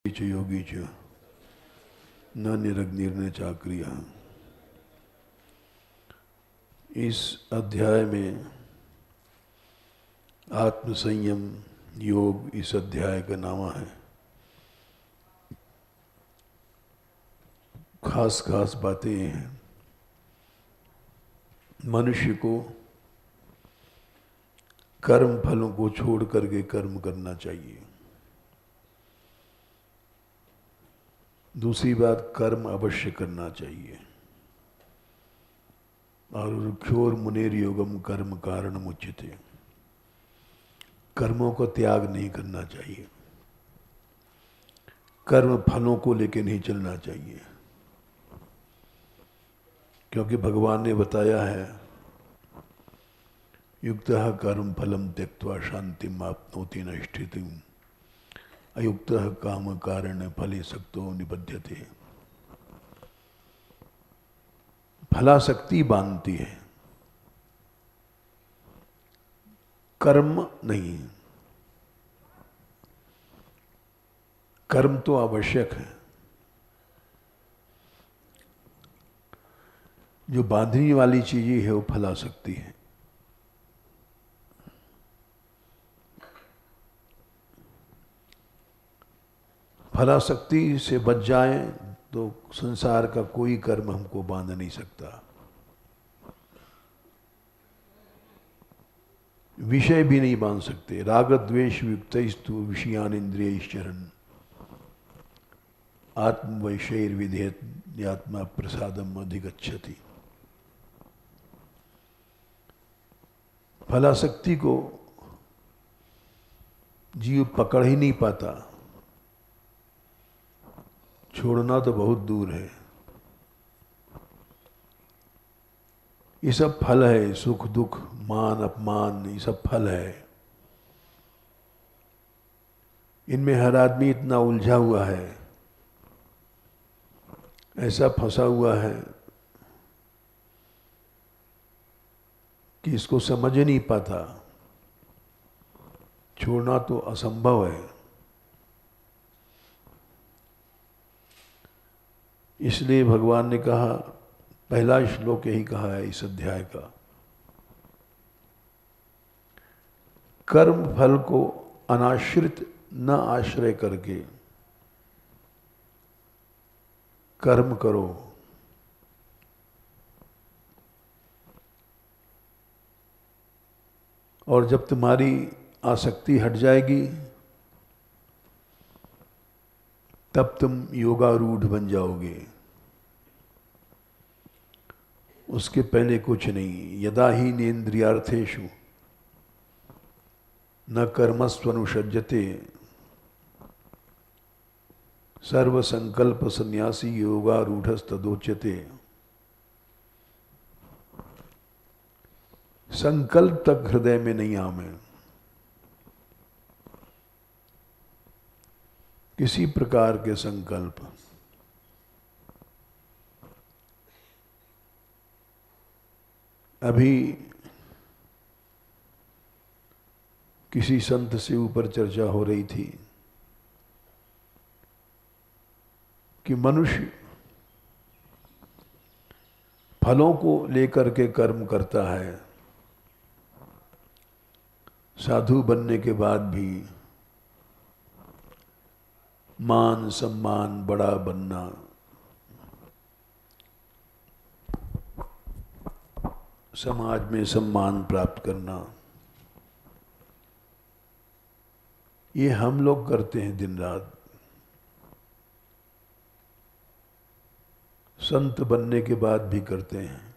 च योगी च न निरग्निर्न चाक्रिया। इस अध्याय में आत्मसंयम योग इस अध्याय का नाम है। खास खास बातें हैं। मनुष्य को कर्म फलों को छोड़ करके कर्म करना चाहिए। दूसरी बात, कर्म अवश्य करना चाहिए। और रुक्षोर मुनेर योगम कर्म कारणम उच्यते, कर्मों का त्याग नहीं करना चाहिए। कर्म फलों को लेकर नहीं चलना चाहिए, क्योंकि भगवान ने बताया है युक्तः कर्म फलम त्यक्त्वा शांतिम आपनोति नष्टितिम अयुक्तः काम कारण फले सक्तो निबध्यते। फलासक्ति बांधती है, कर्म नहीं। कर्म तो आवश्यक है, जो बांधने वाली चीजें है वो फलासक्ति है। फलासक्ति से बच जाए तो संसार का कोई कर्म हमको बांध नहीं सकता। विषय भी नहीं बांध सकते। राग द्वेष युक्तस्तु विषयान इंद्रियश्चरन् आत्मवैषैर्विधेयत् आत्मा प्रसादम अधिगच्छति। फलासक्ति को जीव पकड़ ही नहीं पाता, छोड़ना तो बहुत दूर है। ये सब फल है, सुख दुख मान अपमान, ये सब फल है। इनमें हर आदमी इतना उलझा हुआ है, ऐसा फंसा हुआ है कि इसको समझ ही नहीं पाता। छोड़ना तो असंभव है। इसलिए भगवान ने कहा, पहला श्लोक यही कहा है इस अध्याय का, कर्म फल को अनाश्रित न आश्रय करके कर्म करो। और जब तुम्हारी आसक्ति हट जाएगी तब तुम योगारूढ़ बन जाओगे। उसके पहले कुछ नहीं। यदा ही नेन्द्रियार्थेषु न कर्मस्वनुषज्यते सर्व संकल्प संन्यासी योगारूढ़स्तदोच्यते। संकल्प तक हृदय में नहीं आवे, किसी प्रकार के संकल्प। अभी किसी संत से ऊपर चर्चा हो रही थी कि मनुष्य फलों को लेकर के कर्म करता है। साधु बनने के बाद भी मान सम्मान, बड़ा बनना, समाज में सम्मान प्राप्त करना, ये हम लोग करते हैं दिन रात। संत बनने के बाद भी करते हैं।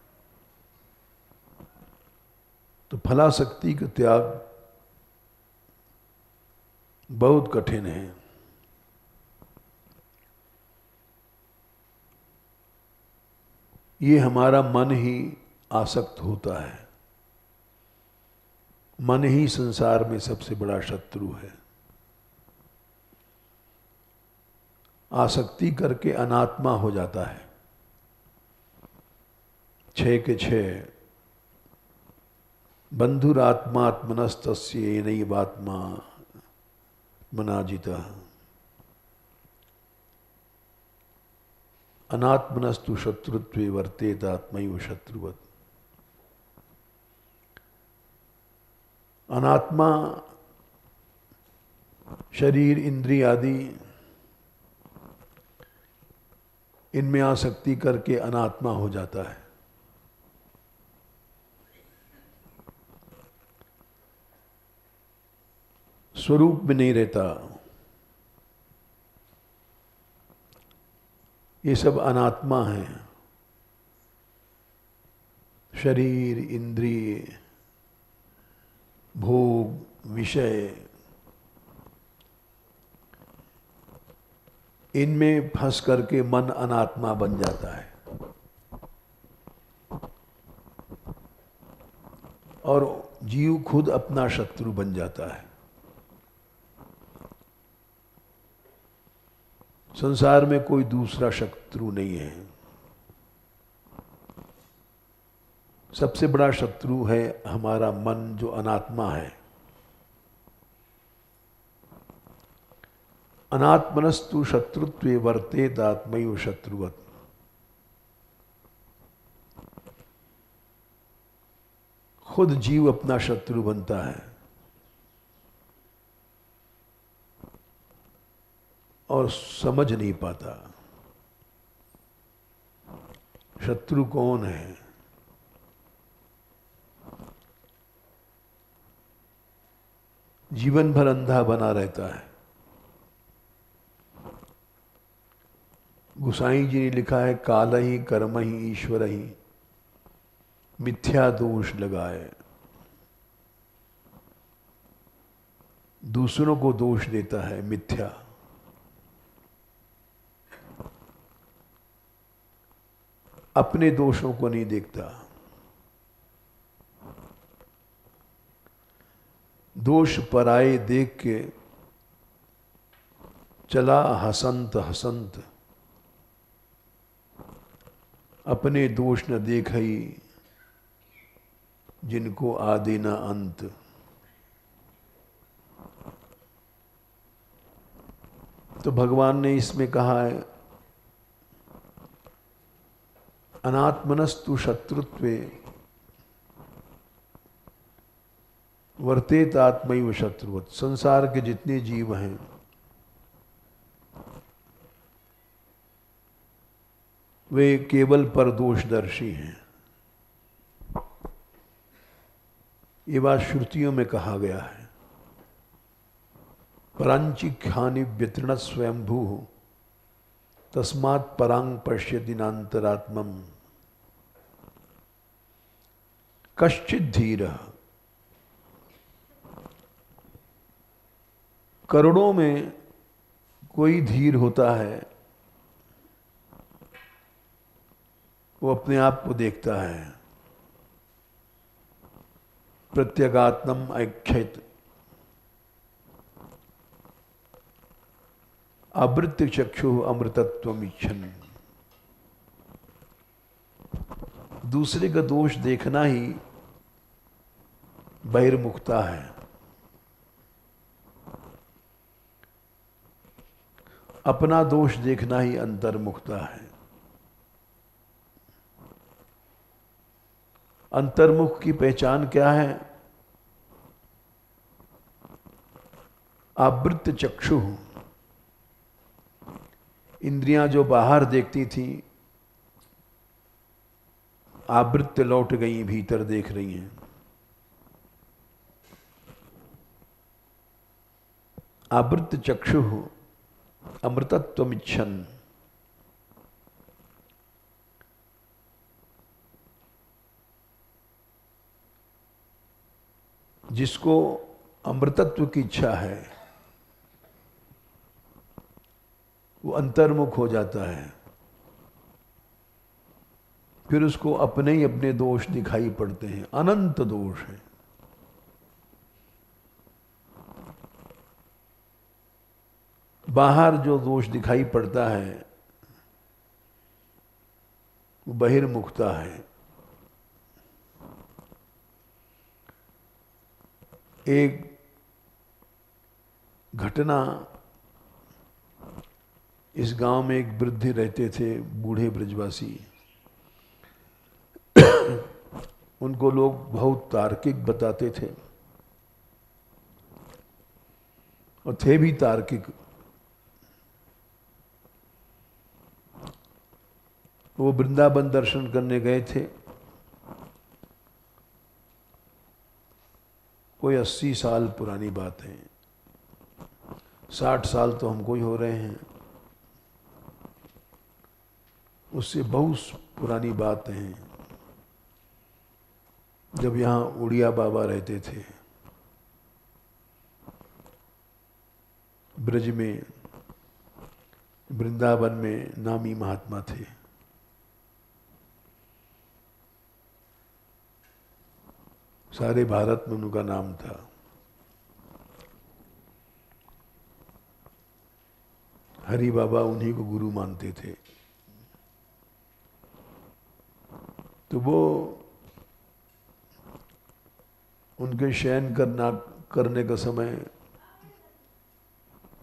तो फलासक्ति का त्याग बहुत कठिन है। ये हमारा मन ही आसक्त होता है। मन ही संसार में सबसे बड़ा शत्रु है। आसक्ति करके अनात्मा हो जाता है। 6 के 6 बंधुरात्मात्मनस्तस्य येनैवात्मा मनाजितः। अनात्मनस्तु शत्रुत्वे वर्तेत आत्मैव शत्रुवत्। अनात्मा शरीर, इंद्रिय आदि, इनमें आसक्ति करके अनात्मा हो जाता है। स्वरूप में नहीं रहता। ये सब अनात्मा है। शरीर, इंद्रिय, भोग, विषय, इनमें फंस करके मन अनात्मा बन जाता है और जीव खुद अपना शत्रु बन जाता है। संसार में कोई दूसरा शत्रु नहीं है। सबसे बड़ा शत्रु है हमारा मन, जो अनात्मा है। अनात्मनस्तु शत्रुत्वे वर्तेत आत्मैव शत्रुवत्। खुद जीव अपना शत्रु बनता है और समझ नहीं पाता शत्रु कौन है। जीवन भर अंधा बना रहता है। गुसाई जी ने लिखा है, काल ही कर्म ही ईश्वर ही मिथ्या दोष लगाए। दूसरों को दोष देता है मिथ्या। अपने दोषों को नहीं देखता। दोष पराये देख के चला हसंत हसंत, अपने दोष न देखई जिनको आदि न अंत। तो भगवान ने इसमें कहा है, अनात्मनस्तु शत्रुत्वे वर्तेत आत्मैव शत्रुवत्। संसार के जितने जीव हैं वे केवल परदोषदर्शी हैं। ये बात श्रुतियों में कहा गया है। परांचि ख्यानि व्यतृण स्वयंभू तस्मात् परांग पश्यति नान्तरात्मम् कश्चित् धीरः। करोड़ों में कोई धीर होता है, वो अपने आप को देखता है। प्रत्यगात्मम ऐक्षित आवृत्ति चक्षु अमृतत्वम इच्छन। दूसरे का दोष देखना ही बहिर्मुखता है। अपना दोष देखना ही अंतर्मुखता है। अंतर्मुख की पहचान क्या है? आवृत्त चक्षु। इंद्रियां जो बाहर देखती थी, आवृत्त लौट गई, भीतर देख रही हैं। आवृत्त चक्षु अमृतत्वमिच्छन्। जिसको अमृतत्व की इच्छा है वो अंतर्मुख हो जाता है। फिर उसको अपने ही अपने दोष दिखाई पड़ते हैं। अनंत दोष है। बाहर जो दोष दिखाई पड़ता है वो बहिर्मुखता है। एक घटना इस गांव में एक वृद्ध रहते थे, बूढ़े ब्रजवासी। उनको लोग बहुत तार्किक बताते थे और थे भी तार्किक। वो वृंदावन दर्शन करने गए थे। कोई 80 साल पुरानी बात है, 60 साल तो हमको ही हो रहे हैं, उससे बहुत पुरानी बात है, जब यहाँ उड़िया बाबा रहते थे ब्रज में, वृंदावन में नामी महात्मा थे। सारे भारत में उनका नाम था। हरि बाबा उन्हीं को गुरु मानते थे। तो वो उनके शयन करने का समय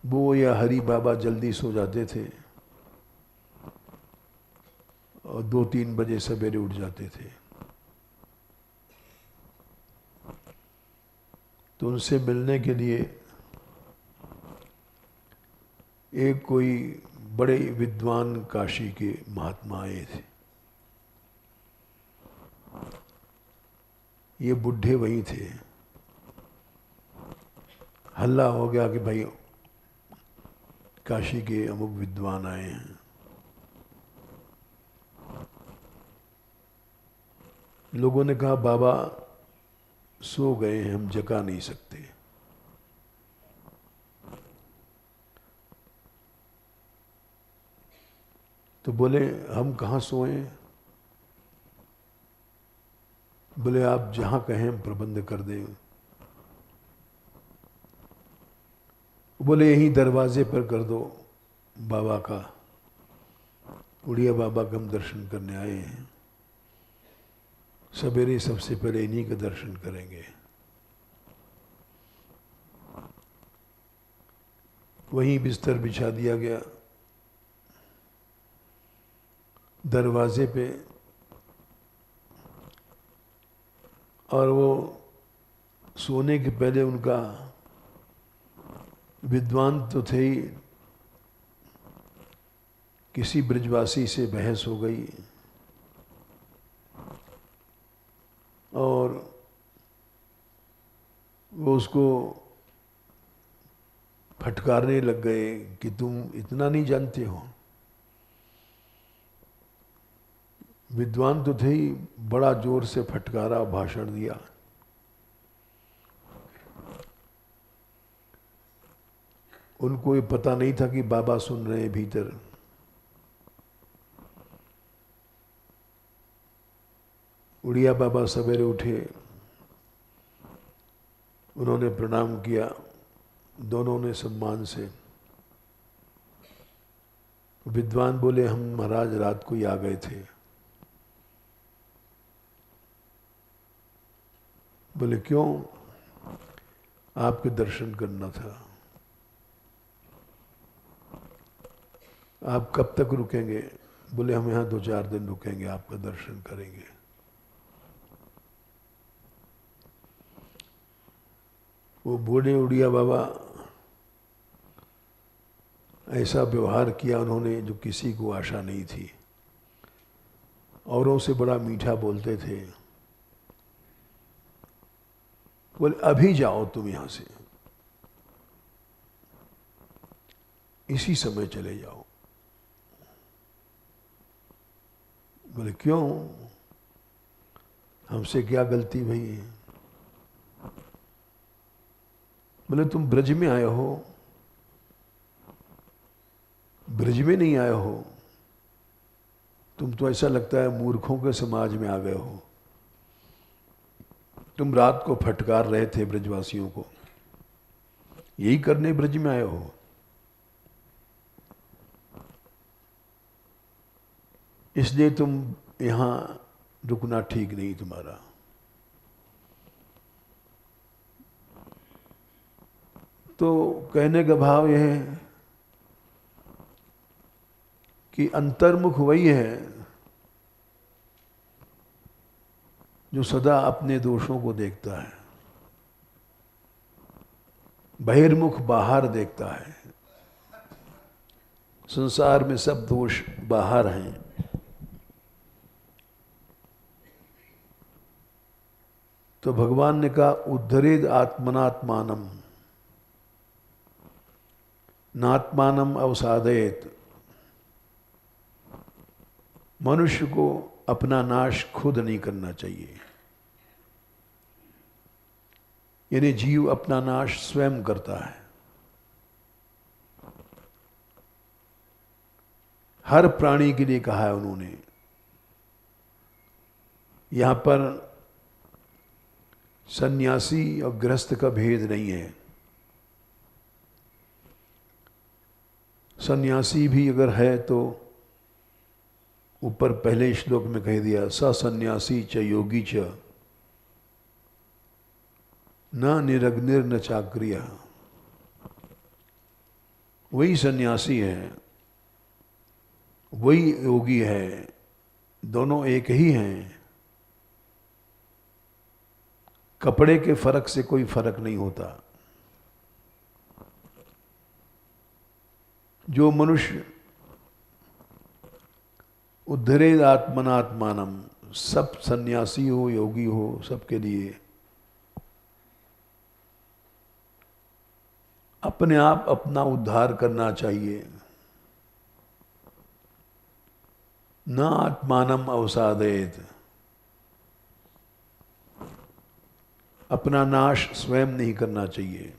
वो या हरि बाबा जल्दी सो जाते थे और 2-3 बजे सवेरे उठ जाते थे। तो उनसे मिलने के लिए एक कोई बड़े विद्वान काशी के महात्मा आए थे। ये बुढ़े वही थे। हल्ला हो गया कि भाई काशी के अमुक विद्वान आए हैं। लोगों ने कहा बाबा सो गए हैं, हम जगा नहीं सकते। तो बोले हम कहाँ सोए? बोले आप जहां कहें हम प्रबंध कर दें। बोले यहीं दरवाजे पर कर दो बाबा का, उड़िया बाबा का हम दर्शन करने आए हैं, सवेरे सबसे पहले इन्हीं का दर्शन करेंगे। वहीं बिस्तर बिछा दिया गया दरवाजे पे, और वो सोने के पहले उनका विद्वान तो थे ही, किसी ब्रजवासी से बहस हो गई और वो उसको फटकारने लग गए कि तुम इतना नहीं जानते हो। विद्वान तो थे ही, बड़ा जोर से फटकारा, भाषण दिया। उनको ये पता नहीं था कि बाबा सुन रहे हैं भीतर। उड़िया बाबा सवेरे उठे, उन्होंने प्रणाम किया, दोनों ने सम्मान से। विद्वान बोले हम महाराज रात को ही आ गए थे। बोले क्यों? आपके दर्शन करना था। आप कब तक रुकेंगे? बोले हम यहाँ 2-4 दिन रुकेंगे, आपका दर्शन करेंगे। वो बूढ़े उड़िया बाबा ऐसा व्यवहार किया उन्होंने जो किसी को आशा नहीं थी। औरों से बड़ा मीठा बोलते थे। बोले अभी जाओ तुम यहां से, इसी समय चले जाओ। बोले क्यों? हमसे क्या गलती भई है? बोले तुम ब्रज में आए हो, ब्रज में नहीं आए हो। तुम तो ऐसा लगता है मूर्खों के समाज में आ गए हो। तुम रात को फटकार रहे थे ब्रजवासियों को, यही करने ब्रज में आए हो। इसलिए तुम यहां रुकना ठीक नहीं तुम्हारा। तो कहने का भाव यह है कि अंतर्मुख वही है जो सदा अपने दोषों को देखता है, बहिर्मुख बाहर देखता है। संसार में सब दोष बाहर हैं। तो भगवान ने कहा उद्धरेद आत्मनात्मानम नात्मानम अवसादयत। मनुष्य को अपना नाश खुद नहीं करना चाहिए, यानी जीव अपना नाश स्वयं करता है। हर प्राणी के लिए कहा है उन्होंने। यहां पर सन्यासी और गृहस्थ का भेद नहीं है। सन्यासी भी अगर है तो ऊपर पहले श्लोक में कह दिया स सन्यासी च योगी च न निरग्निर न चाक्रिया। वही सन्यासी है, वही योगी है, दोनों एक ही हैं। कपड़े के फर्क से कोई फर्क नहीं होता। जो मनुष्य उद्धरेद आत्मनात्मानम, सब सन्यासी हो योगी हो सबके लिए अपने आप अपना उद्धार करना चाहिए। न आत्मानम अवसादेत, अपना नाश स्वयं नहीं करना चाहिए।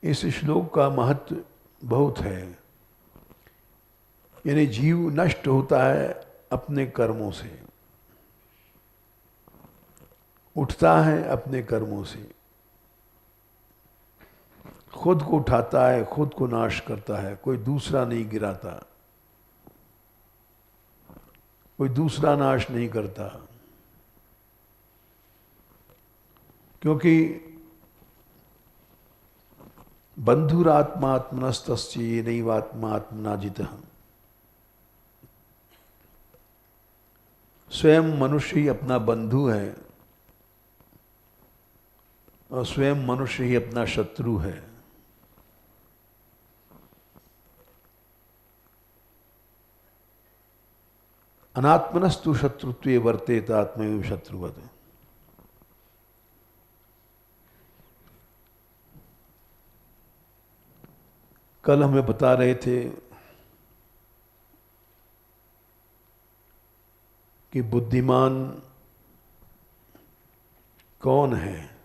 इस श्लोक का महत्व बहुत है। यानी जीव नष्ट होता है अपने कर्मों से, उठता है अपने कर्मों से, खुद को उठाता है, खुद को नाश करता है। कोई दूसरा नहीं गिराता, कोई दूसरा नाश नहीं करता। क्योंकि बंधुरात्मात्मनस्तस्य नैवात्मात्मनाजितः। स्वयं मनुष्य ही अपना बंधु है और स्वयं मनुष्य ही अपना शत्रु है। अनात्मनस्तु शत्रुत्वे वर्तेत आत्मैव शत्रुवत्। कल हमें बता रहे थे कि बुद्धिमान कौन है।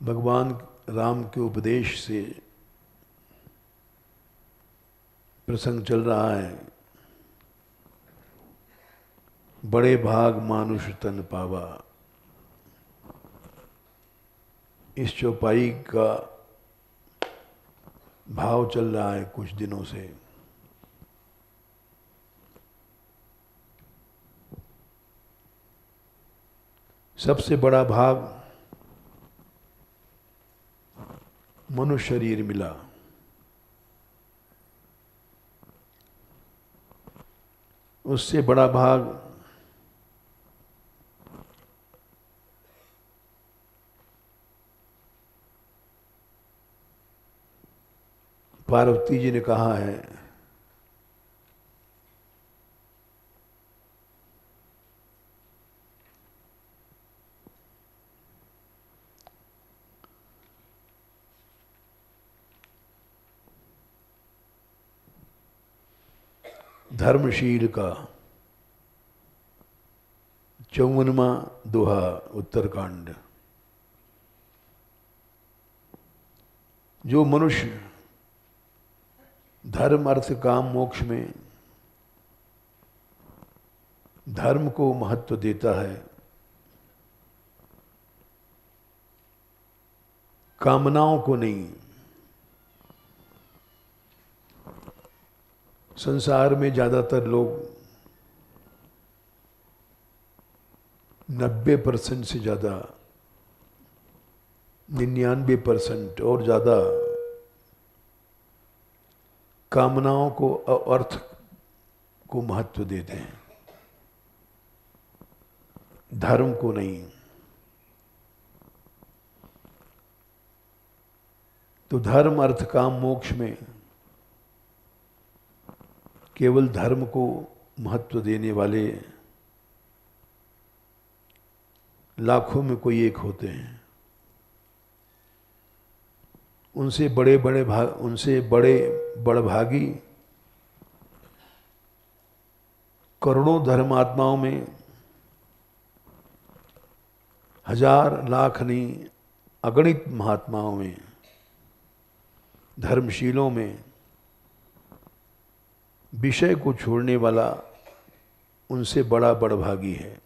भगवान राम के उपदेश से प्रसंग चल रहा है। बड़े भाग मानुष तन पावा। इस चौपाई का भाव चल रहा है कुछ दिनों से। सबसे बड़ा भाग मनुष्य शरीर मिला। उससे बड़ा भाग पार्वती जी ने कहा है धर्मशील का 54वां दोहा उत्तरकांड। जो मनुष्य धर्म अर्थ काम मोक्ष में धर्म को महत्व देता है, कामनाओं को नहीं। संसार में ज्यादातर लोग 90% से ज्यादा 99% और ज़्यादा कामनाओं को, अर्थ को महत्व देते हैं, धर्म को नहीं। तो धर्म, अर्थ, काम, मोक्ष में केवल धर्म को महत्व देने वाले लाखों में कोई एक होते हैं। उनसे बड़े बड़भागी करोड़ों धर्मात्माओं में, हजार लाख नहीं, अगणित महात्माओं में, धर्मशीलों में विषय को छोड़ने वाला उनसे बड़ा बड़भागी है।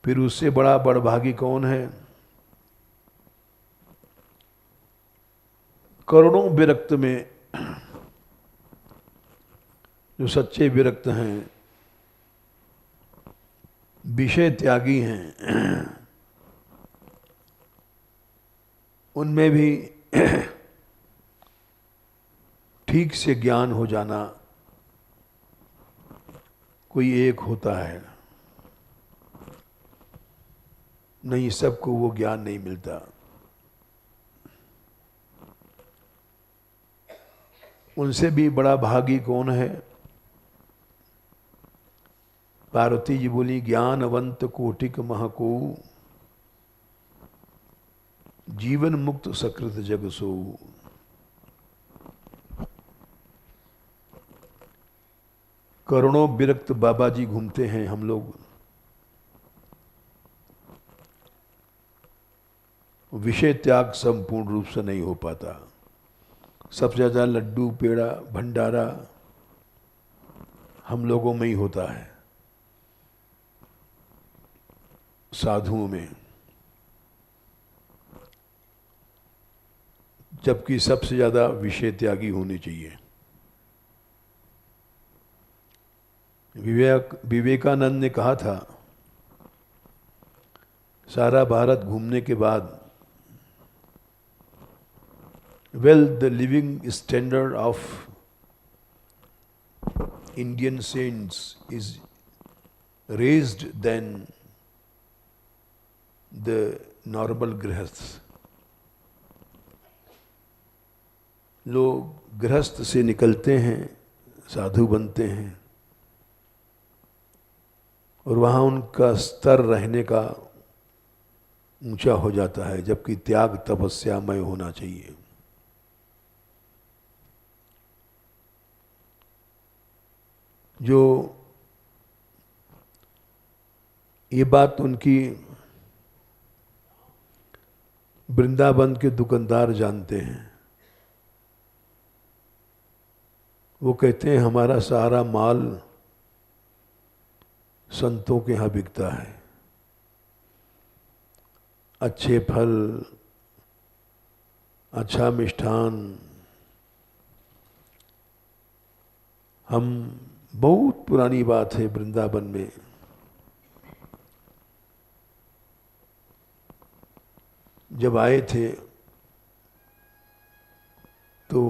फिर उससे बड़ा बड़भागी कौन है? करोड़ों विरक्त में जो सच्चे विरक्त हैं, विषय त्यागी हैं, उनमें भी ठीक से ज्ञान हो जाना कोई एक होता है, नहीं सबको वो ज्ञान नहीं मिलता। उनसे भी बड़ा भागी कौन है? पार्वती जी बोली, ज्ञानवंत कोटिक महको, जीवन मुक्त सकृत जग सो। करोड़ों विरक्त बाबा जी घूमते हैं, हम लोग विषय त्याग संपूर्ण रूप से नहीं हो पाता। सबसे ज़्यादा लड्डू, पेड़ा, भंडारा हम लोगों में ही होता है, साधुओं में, जबकि सबसे ज़्यादा विषय त्यागी होने चाहिए। विवेकानंद ने कहा था, सारा भारत घूमने के बाद, well, the living standard of Indian saints is raised than the normal गृहस्थ। लोग गृहस्थ से निकलते हैं, साधु बनते हैं, और वहाँ उनका स्तर रहने का ऊंचा हो जाता है, जबकि त्याग तपस्यामय होना चाहिए। जो ये बात उनकी वृंदावन के दुकानदार जानते हैं। वो कहते हैं, हमारा सारा माल संतों के यहाँ बिकता है, अच्छे फल, अच्छा मिष्ठान। हम, बहुत पुरानी बात है, वृंदावन में जब आए थे तो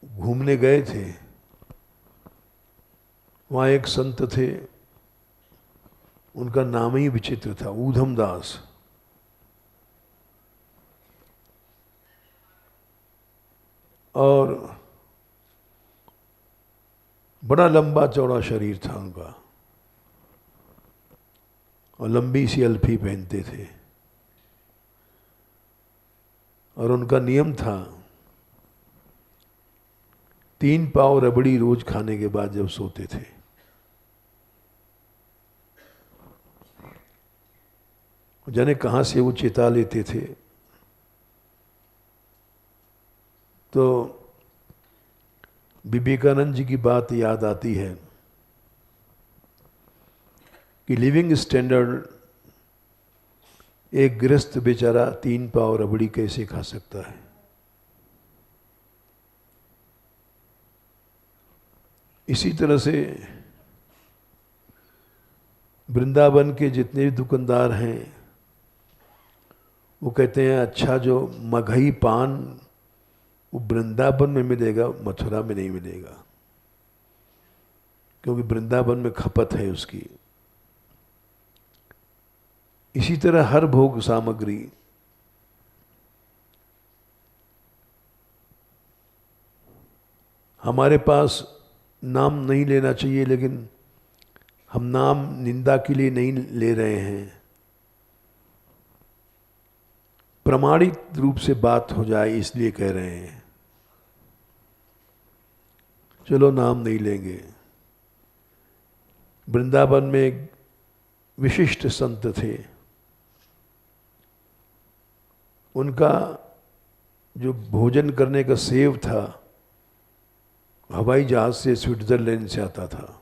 घूमने गए थे, वहाँ एक संत थे, उनका नाम ही विचित्र था, ऊधम दास। और बड़ा लंबा चौड़ा शरीर था उनका, और लंबी सी अल्फी पहनते थे, और उनका नियम था 3 पाव रबड़ी रोज खाने के बाद जब सोते थे। जाने कहाँ से वो चिता लेते थे। तो विवेकानंद जी की बात याद आती है कि लिविंग स्टैंडर्ड, एक गृहस्थ बेचारा 3 पाव रबड़ी कैसे खा सकता है। इसी तरह से वृंदावन के जितने भी दुकानदार हैं वो कहते हैं अच्छा जो मगही पान वो वृंदावन में मिलेगा, मथुरा में नहीं मिलेगा, क्योंकि वृंदावन में खपत है उसकी। इसी तरह हर भोग सामग्री हमारे पास नाम नहीं लेना चाहिए, लेकिन हम नाम निंदा के लिए नहीं ले रहे हैं, प्रमाणित रूप से बात हो जाए इसलिए कह रहे हैं। चलो नाम नहीं लेंगे। वृंदावन में एक विशिष्ट संत थे, उनका जो भोजन करने का सेव था हवाई जहाज से स्विट्जरलैंड से आता था।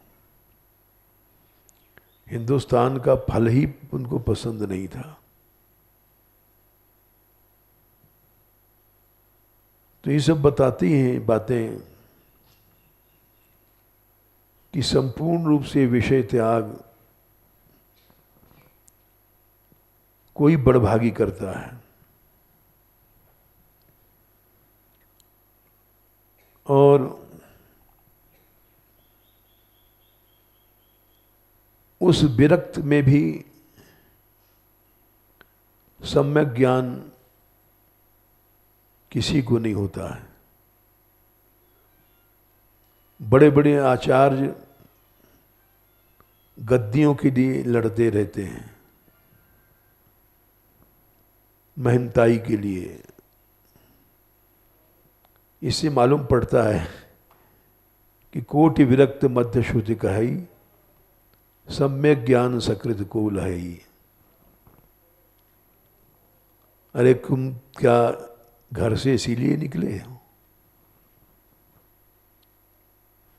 हिंदुस्तान का फल ही उनको पसंद नहीं था। तो ये सब बताती हैं बातें कि संपूर्ण रूप से विषय त्याग कोई बड़भागी करता है, और उस विरक्त में भी सम्यक ज्ञान किसी को नहीं होता है। बड़े बड़े आचार्य गद्दियों के लिए लड़ते रहते हैं, महंताई के लिए। इससे मालूम पड़ता है कि कोटि विरक्त मध्य श्रुति कही, सम्यक ज्ञान सकृत को लहई। अरे तुम क्या घर से इसीलिए निकले हो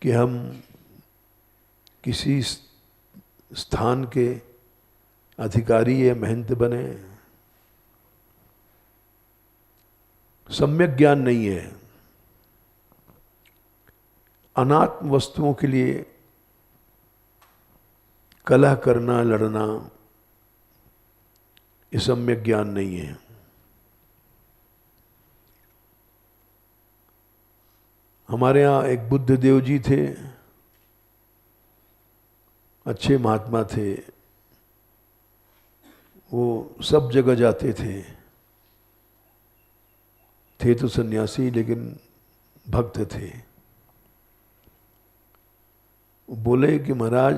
कि हम किसी स्थान के अधिकारी या महंत बने? सम्यक ज्ञान नहीं है। अनात्म वस्तुओं के लिए कलह करना, लड़ना, ये सम्यक ज्ञान नहीं है। हमारे यहाँ एक बुद्ध देव जी थे, अच्छे महात्मा थे, वो सब जगह जाते थे तो सन्यासी लेकिन भक्त थे। बोले कि महाराज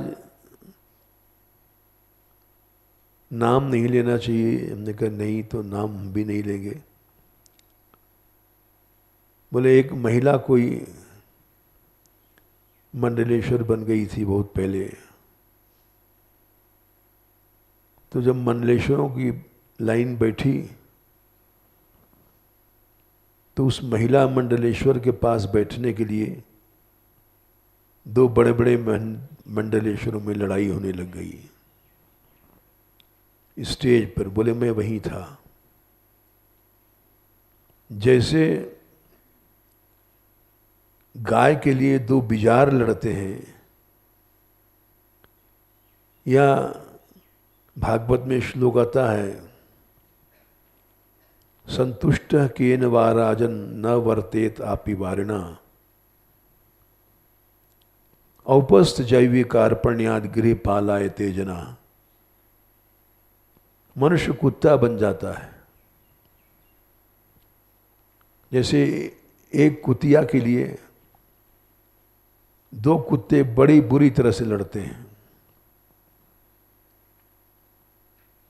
नाम नहीं लेना चाहिए। हमने कहा नहीं, तो नाम हम भी नहीं लेंगे। बोले एक महिला कोई मंडलेश्वर बन गई थी बहुत पहले, तो जब मंडलेश्वरों की लाइन बैठी तो उस महिला मंडलेश्वर के पास बैठने के लिए दो बड़े बड़े मंडलेश्वरों में लड़ाई होने लग गई स्टेज पर। बोले मैं वहीं था। जैसे गाय के लिए दो बिजार लड़ते हैं, या भागवत में श्लोक आता है, संतुष्ट केन वा राजन न वर्तेत आपि वारिणा, औपस्थ जैविकार्पण्याद गृह पालाय तेजना। मनुष्य कुत्ता बन जाता है। जैसे एक कुतिया के लिए दो कुत्ते बड़ी बुरी तरह से लड़ते हैं,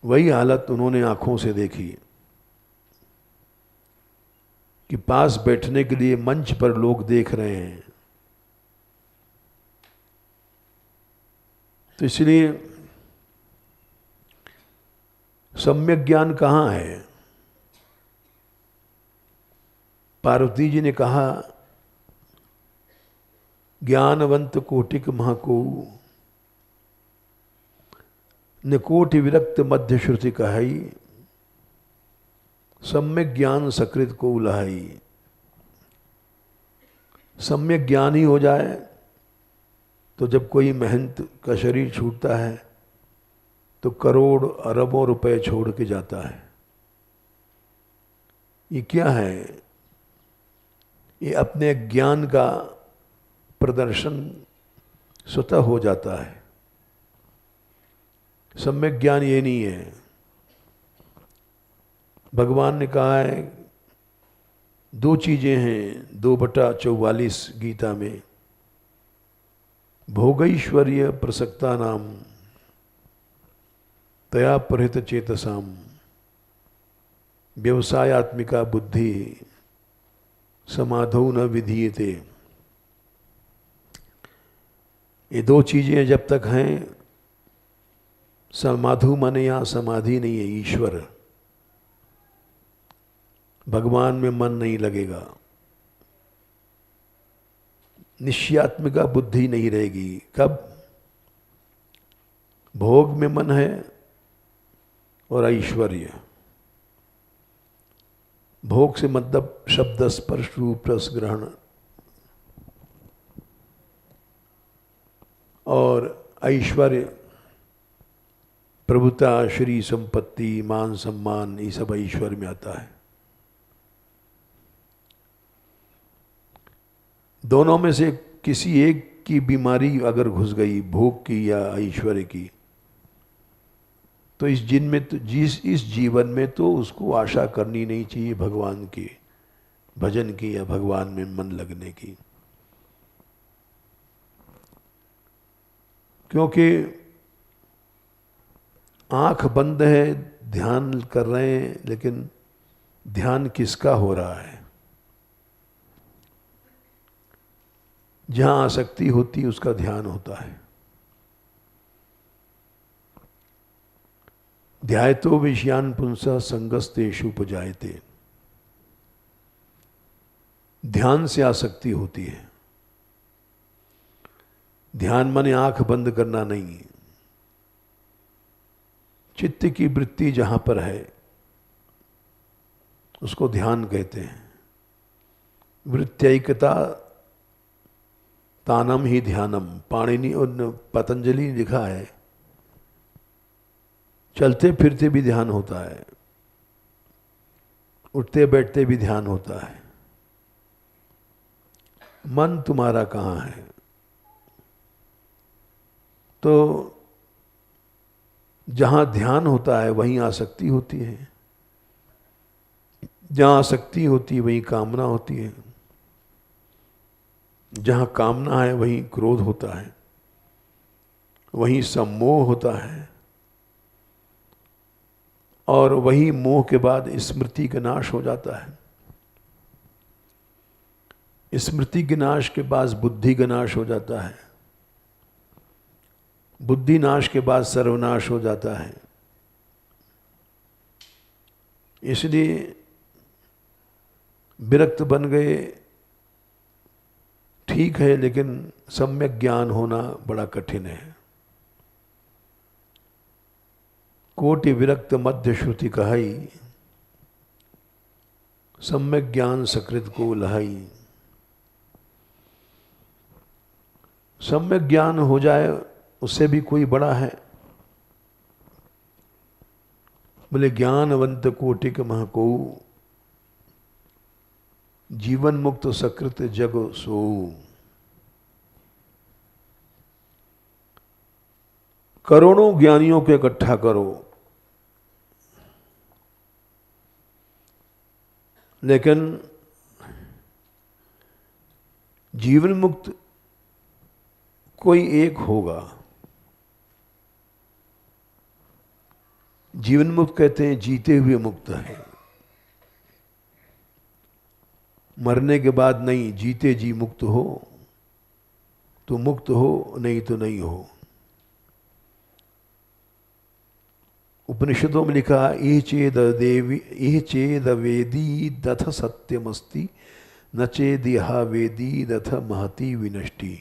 वही हालत उन्होंने आंखों से देखी कि पास बैठने के लिए मंच पर लोग देख रहे हैं। तो इसलिए सम्यक ज्ञान कहाँ है? पार्वती जी ने कहा ज्ञानवंत कोटिक महाको न कोटि विरक्त मध्य श्रुति कहाई, सम्यक ज्ञान सकृत को उलहाई। सम्यक ज्ञान ही हो जाए तो जब कोई महंत का शरीर छूटता है तो करोड़ अरबों रुपए छोड़ के जाता है। ये क्या है? ये अपने ज्ञान का प्रदर्शन स्वतः हो जाता है। सम्यक ज्ञान ये नहीं है। भगवान ने कहा है दो चीजें हैं 2/44 गीता में, भोगैश्वर्य प्रसक्ता नाम तया परिहित चेतसाम व्यवसायात्मिका बुद्धि समाधौ न विधीयते। ये दो चीजें जब तक हैं, समाधु माने यहाँ समाधि नहीं है, ईश्वर, भगवान में मन नहीं लगेगा, निश्चयात्मिका बुद्धि नहीं रहेगी। कब? भोग में मन है और ऐश्वर्य। भोग से मतलब शब्द स्पर्श रूप रस ग्रहण, और ऐश्वर्य प्रभुता, श्री संपत्ति, मान सम्मान, ये सब ऐश्वर्य में आता है। दोनों में से किसी एक की बीमारी अगर घुस गई, भोग की या ऐश्वर्य की, तो इस जीवन में तो उसको आशा करनी नहीं चाहिए भगवान की, भजन की या भगवान में मन लगने की। क्योंकि आंख बंद है, ध्यान कर रहे हैं, लेकिन ध्यान किसका हो रहा है? जहां आसक्ति होती है उसका ध्यान होता है। ध्यायतो विषयान पुंसः संगस्तेषु उपजायते। ध्यान से आसक्ति होती है। ध्यान माने आंख बंद करना नहीं। चित्त की वृत्ति जहां पर है उसको ध्यान कहते हैं। वृत्त्यैकता तानम ही ध्यानम। पाणिनि और पतंजलि ने लिखा है चलते फिरते भी ध्यान होता है, उठते बैठते भी ध्यान होता है। मन तुम्हारा कहाँ है? तो जहां ध्यान होता है वहीं आसक्ति होती है, जहां आसक्ति होती है वहीं कामना होती है, जहां कामना है वहीं क्रोध होता है, वहीं सम्मोह होता है, और वही मोह के बाद स्मृति का नाश हो जाता है। स्मृति के नाश के बाद बुद्धि का नाश हो जाता है, बुद्धि नाश के बाद सर्वनाश हो जाता है। इसलिए विरक्त बन गए ठीक है, लेकिन सम्यक ज्ञान होना बड़ा कठिन है। कोटि विरक्त मध्य श्रुति कहाई, सम्यक ज्ञान सकृत को लहाई। सम्यक ज्ञान हो जाए उससे भी कोई बड़ा है। बोले ज्ञानवंत कोटिक महको, जीवन मुक्त सकृत जग सो। करोड़ों ज्ञानियों को इकट्ठा करो, लेकिन जीवन मुक्त कोई एक होगा। जीवन मुक्त कहते हैं जीते हुए मुक्त है, मरने के बाद नहीं। जीते जी मुक्त हो तो मुक्त हो, नहीं तो नहीं हो। उपनिषदों में लिखा इह चेद वेदी दथ सत्यमस्ति न चेदिहा वेदी दथ महती विनष्टि।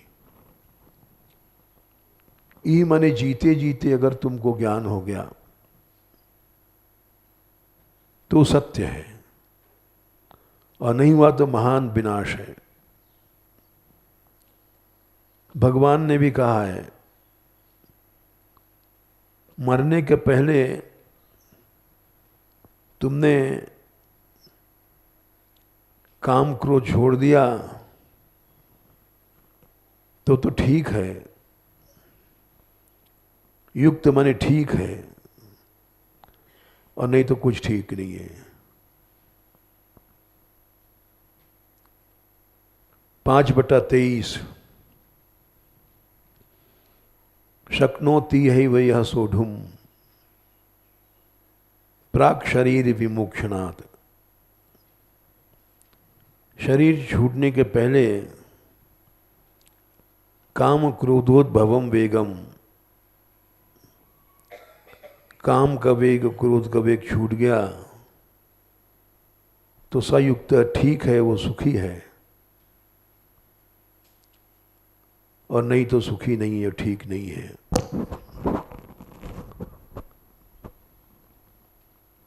ई माने जीते जीते अगर तुमको ज्ञान हो गया तो सत्य है, और नहीं हुआ तो महान विनाश है। भगवान ने भी कहा है मरने के पहले तुमने काम क्रोध छोड़ दिया तो ठीक है, युक्त माने ठीक है, और नहीं तो कुछ ठीक नहीं है। 5/23 शक्नोति है वह सोढ़ुम प्राक शरीर विमोक्षणात्। शरीर छूटने के पहले काम क्रोधोद्भवम वेगम, काम का वेग क्रोध का वेग छूट गया तो सयुक्त ठीक है, वो सुखी है, और नहीं तो सुखी नहीं है, ठीक नहीं है।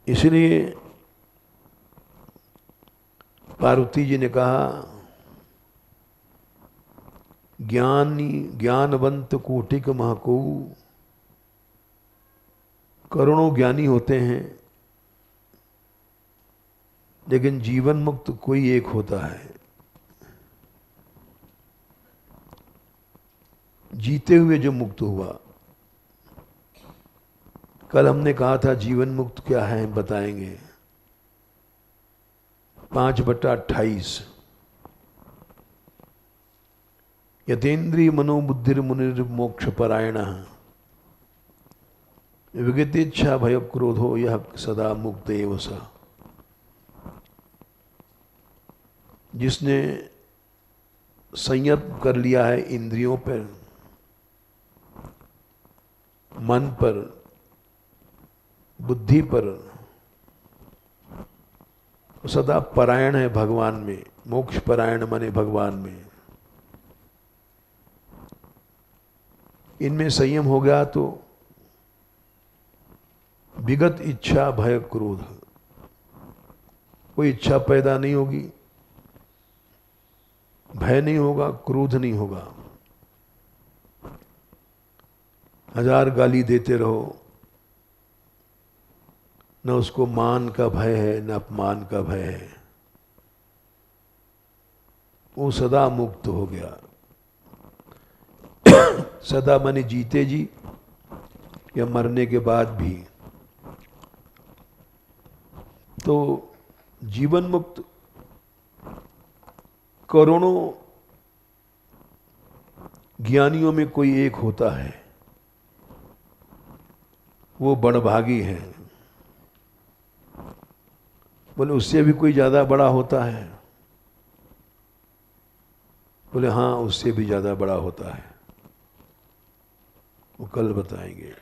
इसलिए पार्वती जी ने कहा, ज्ञानवंत कोटिक महको, करोड़ों ज्ञानी होते हैं लेकिन जीवन मुक्त कोई एक होता है। जीते हुए जो मुक्त हुआ। कल हमने कहा था जीवन मुक्त क्या है, बताएंगे। 5/28 यतेन्द्रिय मनोबुद्धिर मुनिर मोक्ष परायण विगतेच्छा भय क्रोधो यह सदा मुक्त एव स। जिसने संयम कर लिया है इंद्रियों पर, मन पर, बुद्धि पर, सदा परायण है भगवान में। मोक्ष परायण माने भगवान में। इनमें संयम हो गया तो विगत इच्छा भय क्रोध, कोई इच्छा पैदा नहीं होगी, भय नहीं होगा, क्रोध नहीं होगा। 1000 गाली देते रहो, न उसको मान का भय है न अपमान का भय है, वो सदा मुक्त हो गया। सदा माने जीते जी या मरने के बाद भी। तो जीवन मुक्त करोड़ों ज्ञानियों में कोई एक होता है, वो बड़भागी है। बोले उससे भी कोई ज्यादा बड़ा होता है? बोले हाँ, उससे भी ज्यादा बड़ा होता है, वो कल बताएंगे।